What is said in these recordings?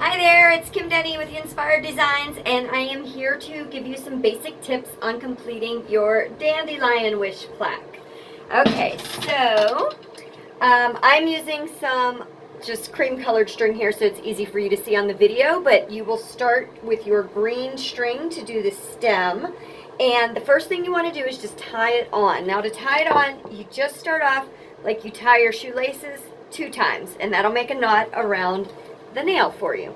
Hi there, it's Kim Denny with Inspired Designs, and I am here to give you some basic tips on completing your Dandelion Wish plaque. Okay, so I'm using some just cream colored string here so it's easy for you to see on the video, but you will start with your green string to do the stem. And the first thing you want to do is just tie it on. Now to tie it on, you just start off like you tie your shoelaces 2 times, and that'll make a knot around the nail for you.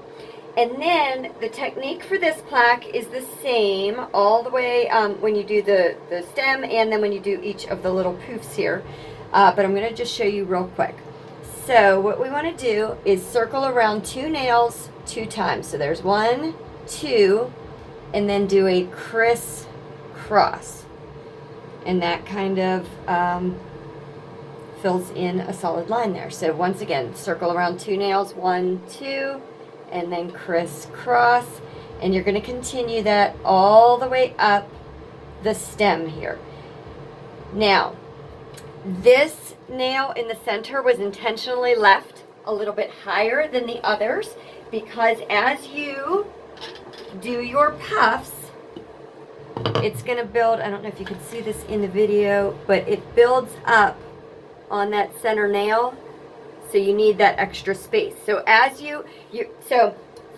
And then the technique for this plaque is the same all the way when you do the stem and then when you do each of the little poofs here. But I'm going to just show you real quick. So what we want to do is circle around 2 nails 2 times. So there's 1, 2, and then do a crisscross. And that kind of fills in a solid line there. So once again, circle around 2 nails, 1, 2, and then crisscross, and you're going to continue that all the way up the stem here. Now, this nail in the center was intentionally left a little bit higher than the others because as you do your puffs, it's going to build, I don't know if you can see this in the video, but it builds up on that center nail, so you need that extra space. So as you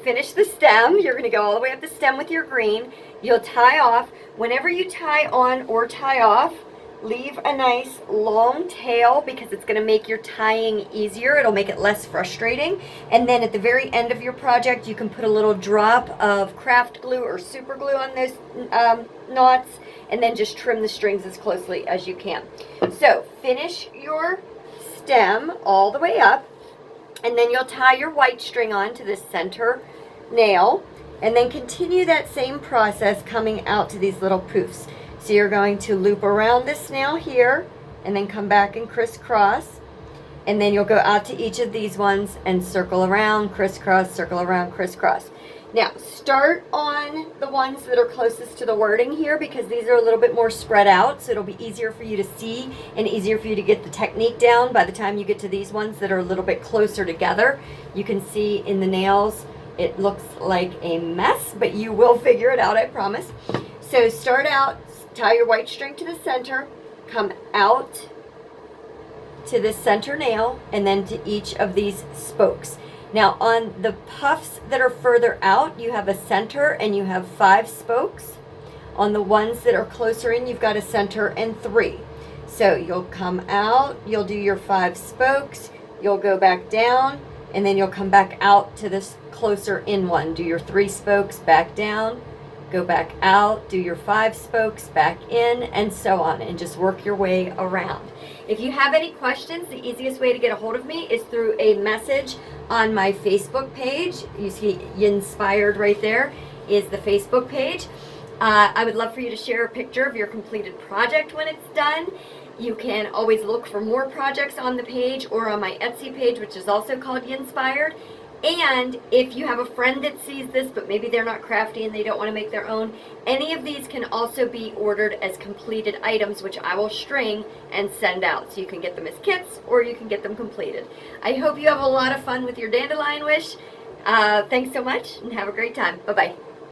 finish the stem, you're going to go all the way up the stem with your green. You'll tie off. Whenever you tie on or tie off, leave a nice long tail because it's going to make your tying easier. It'll make it less frustrating. And then at the very end of your project, you can put a little drop of craft glue or super glue on those knots, and then just trim the strings as closely as you can. So finish your stem all the way up, and then you'll tie your white string on to the center nail, and then continue that same process coming out to these little poofs. So you're going to loop around this nail here and then come back and crisscross, and then you'll go out to each of these ones and circle around, crisscross, circle around, crisscross. Now start on the ones that are closest to the wording here because these are a little bit more spread out, so it'll be easier for you to see and easier for you to get the technique down by the time you get to these ones that are a little bit closer together. You can see in the nails it looks like a mess, but you will figure it out, I promise. So start out, tie your white string to the center, come out to the center nail, and then to each of these spokes. Now on the puffs that are further out, you have a center and you have 5 spokes. On the ones that are closer in, you've got a center and 3. So you'll come out, you'll do your 5 spokes, you'll go back down, and then you'll come back out to this closer in one. Do your 3 spokes, back down, go back out, do your 5 spokes, back in, and so on, and just work your way around. If you have any questions, the easiest way to get a hold of me is through a message on my Facebook page. You see Inspired right there is the Facebook page. I would love for you to share a picture of your completed project when it's done. You can always look for more projects on the page or on my Etsy page, which is also called Inspired. And if you have a friend that sees this, but maybe they're not crafty and they don't want to make their own, any of these can also be ordered as completed items, which I will string and send out. So you can get them as kits or you can get them completed. I hope you have a lot of fun with your Dandelion Wish. Thanks so much and have a great time. Bye-bye.